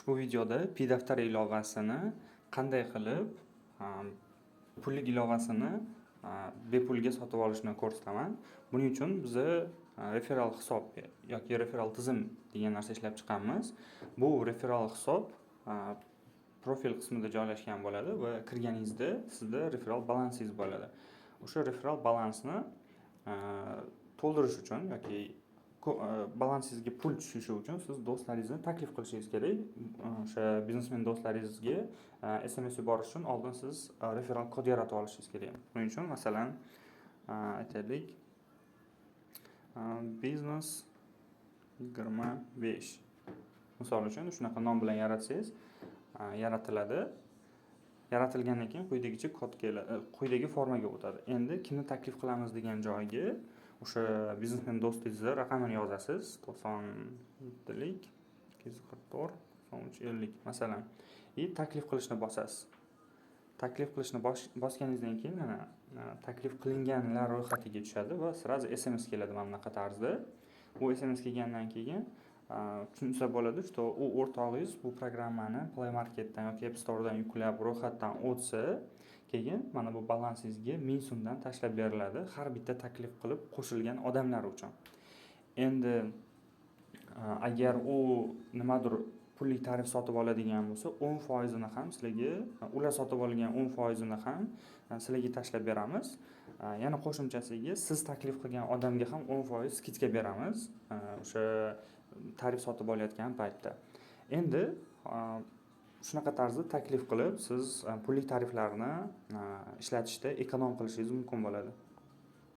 Ushbu videoda P-daftar ilovasini qanday qilib pullik ilovasini bepulga sotib olishni ko'rsataman. Buning uchun biz referral hisob yoki referral tizim degan narsa ishlab chiqqanmiz. Bu referral hisob profil qismida joylashgan bo'ladi va kirganingizda sizda referral balansingiz bo'ladi. O'sha referral balansni to'ldirish uchun yoki balansingizga pul tushishi uchun siz do'stlaringizni taklif qilishingiz kerak. O'sha biznesmen do'stlaringizga SMS yuborish uchun oldin siz referral kod yaratib olishingiz kerak. Buning uchun masalan aytaylik biznes 25 misol uchun shunaqa nom bilan yaratsangiz yaratiladi. Yaratilgandan keyin quyidagicha kod keladi, quyidagi formaga o'tadi. Endi kimni taklif qilamiz degan joyga o'sha biznesmen do'stingizni raqamini yozasiz. 97lik 244 9350 masalan. Taklif qilishni bosasiz. Taklif qilishni bosganingizdan keyin mana taklif qilinganlar ro'yxatiga tushadi va sразу SMS keladi mana bunaqa tarzda. Bu SMS kelgandan keyin tushunsa bo'ladi, что u o'rtog'ingiz bu programmani Play Marketdan yoki App Store'dan yuklab ro'yxatdan o'tsa, keyin mana bu balansingizga 1000 so'mdan tashlab beriladi har bitta taklif qilib qo'shilgan odamlar uchun. Endi agar u nimadir pullik tarif sotib oladigan bo'lsa, 10% ni ham sizlarga, ular sotib olgan 10% ni ham sizlarga tashlab beramiz. Yana qo'shimchasiga siz taklif qilgan odamga ham 10% skidka beramiz o'sha tarif sotib olayotgan paytda. Endi shunaqa tarzda taklif qilib siz pullik tariflarni ishlatishda ekonom qilishingiz mumkin bo'ladi.